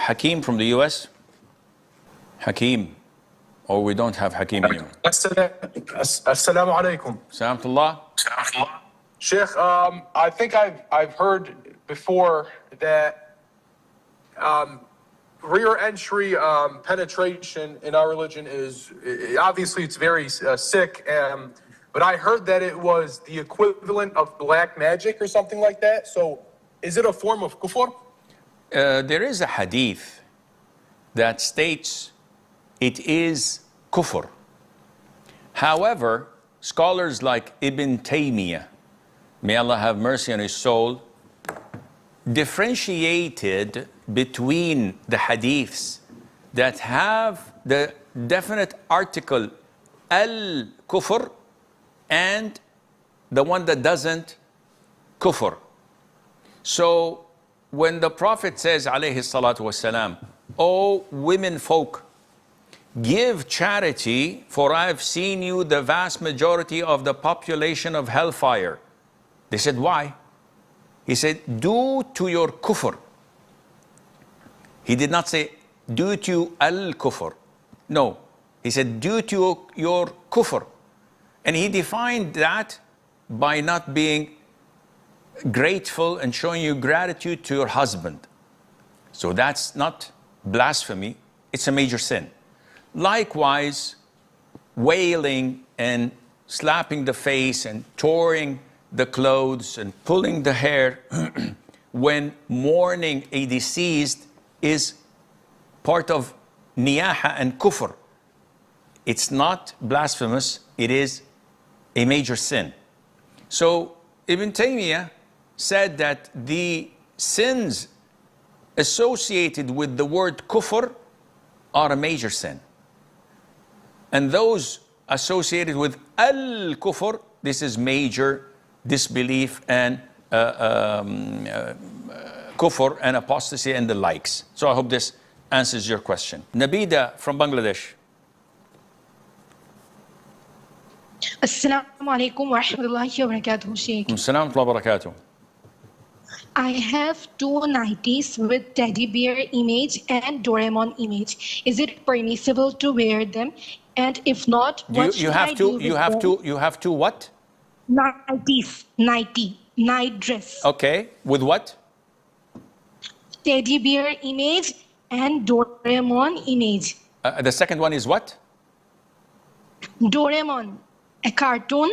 Hakeem from the US? Hakeem. Or we don't have Hakeem anymore. Assalamu alaikum. Salamullah. Sheikh, I think I've heard before that rear entry penetration in our religion is, obviously it's very sick, but I heard that it was the equivalent of black magic or something like that. So is it a form of kufr? There is a hadith that states it is kufr. However, scholars like Ibn Taymiyyah, may Allah have mercy on his soul, differentiated between the hadiths that have the definite article al-kufr and the one that doesn't, kufr. So when the Prophet says, alayhi salatu wasalam, O women folk, give charity, for I have seen you the vast majority of the population of hellfire. They said, why? He said, due to your kufr. He did not say, due to al-kufr. No, he said, due to your kufr. And he defined that by not being grateful and showing you gratitude to your husband. So that's not blasphemy, it's a major sin. Likewise, wailing and slapping the face and tearing the clothes and pulling the hair when mourning a deceased is part of niyaha and kufr. It's not blasphemous, it is a major sin. So Ibn Taymiyyah said that the sins associated with the word kufr are a major sin. And those associated with al-kufr, this is major disbelief and kufr and apostasy and the likes. So I hope this answers your question. Nabida from Bangladesh. Assalamu alaikum wa rahmatullahi wa barakatuh, Sheikh. Assalamu alaikum wa barakatuh. I have two nighties with teddy bear image and Doraemon image. Is it permissible to wear them? And if not, what should I do with them? You have to what? Nighties, night dress. Okay, with what? Teddy bear image and Doraemon image. The second one is what? Doraemon, a cartoon,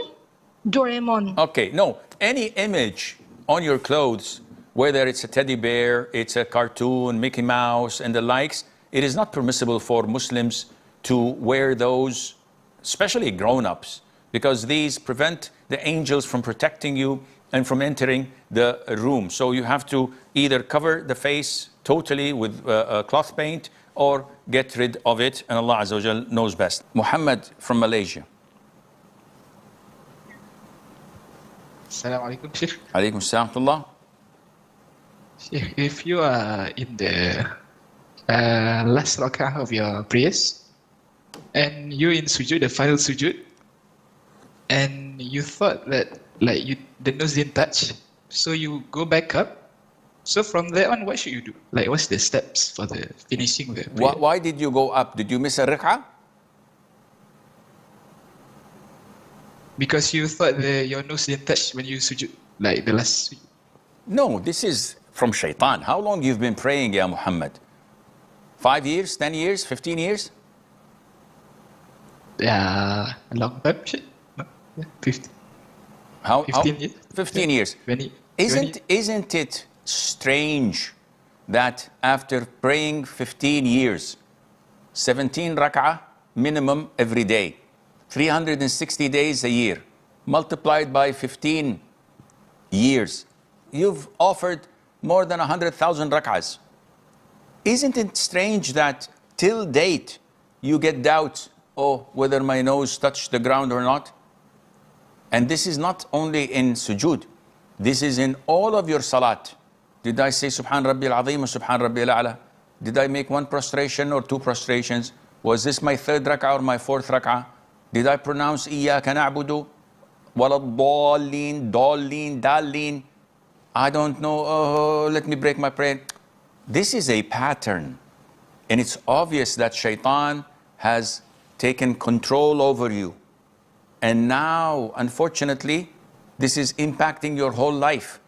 Doraemon. Okay, no, any image on your clothes, whether it's a teddy bear, it's a cartoon, Mickey Mouse and the likes, it is not permissible for Muslims to wear those, especially grown-ups, because these prevent the angels from protecting you and from entering the room. So you have to either cover the face totally with cloth paint or get rid of it, and Allah Azza wa Jal knows best. Muhammad from Malaysia. Assalamu alaikum, Sheikh. Alaikum salam. Sheikh, if you are in the last rak'ah of your prayers and you're in sujood, the final sujood, and you thought that the nose didn't touch, so you go back up. So from there on, what should you do? Like, what's the steps for the finishing the prayer? Why did you go up? Did you miss a rak'ah? Because you thought your nose didn't touch when you sujood, like the last sujood. No, this is from shaitan. How long you've been praying, Ya Muhammad? 5 years, 10 years, 15 years? Yeah, a long time, Sheikh. No, yeah, 15. 15 years. 15 years. Isn't it strange that after praying 15 years, 17 rak'ah minimum every day, 360 days a year, multiplied by 15 years, you've offered more than 100,000 rak'ahs. Isn't it strange that till date you get doubts, oh, whether my nose touched the ground or not? And this is not only in sujood, this is in all of your salat. Did I say Subhan Rabbi al-Azim or Subhan Rabbi al-A'la? Did I make one prostration or two prostrations? Was this my third rak'ah or my fourth rak'ah? Did I pronounce Iyaka na'budu? Waladdallin, dallin, dallin? I don't know, oh, let me break my prayer. This is a pattern, and it's obvious that shaitan has taken control over you. And now, unfortunately, this is impacting your whole life.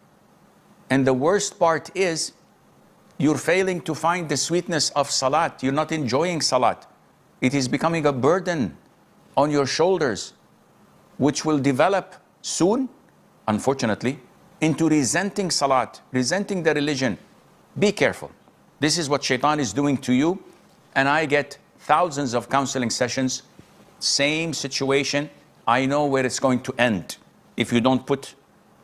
And the worst part is, you're failing to find the sweetness of salat. You're not enjoying salat. It is becoming a burden on your shoulders, which will develop soon, unfortunately, into resenting salat, resenting the religion. Be careful. This is what shaitan is doing to you. And I get thousands of counseling sessions, same situation. I know where it's going to end if you don't put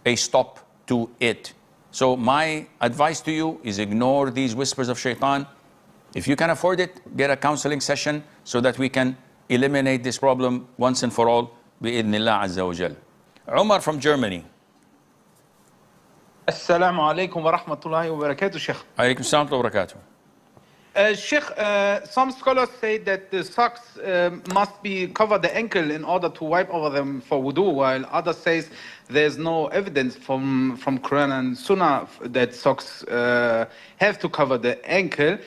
a stop to it. So my advice to you is ignore these whispers of shaitan. If you can afford it, get a counseling session so that we can eliminate this problem once and for all. Bi-idhnillah azza wa jal. Umar from Germany. Assalamu alaikum wa rahmatullahi wa barakatuh, Sheikh. Alaikum salam wa barakatuh. Sheikh, some scholars say that the socks must be cover the ankle in order to wipe over them for wudu, while others says there's no evidence from Qur'an and Sunnah that socks have to cover the ankle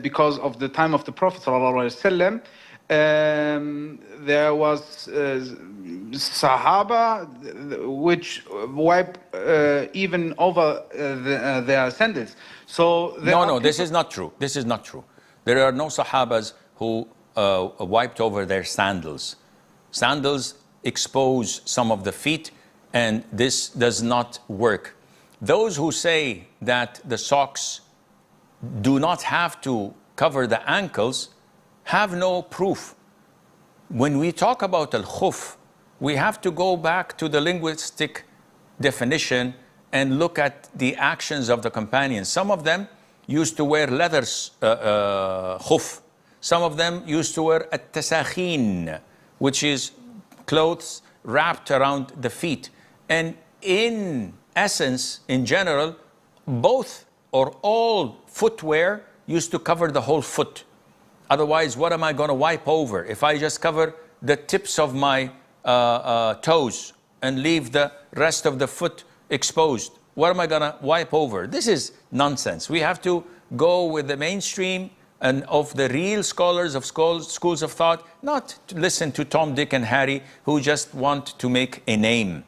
because of the time of the Prophet ﷺ. There was Sahaba which wipe even over their sandals. So no, this is not true. This is not true. There are no Sahabas who wiped over their sandals. Sandals expose some of the feet, and this does not work. Those who say that the socks do not have to cover the ankles have no proof. When we talk about al-khuf, we have to go back to the linguistic definition and look at the actions of the companions. Some of them used to wear leather khuf. Some of them used to wear at-tasakhin, which is clothes wrapped around the feet. And in essence, in general, both or all footwear used to cover the whole foot. Otherwise, what am I going to wipe over? If I just cover the tips of my toes and leave the rest of the foot exposed, what am I going to wipe over? This is nonsense. We have to go with the mainstream and of the real scholars of schools of thought, not to listen to Tom, Dick, and Harry who just want to make a name.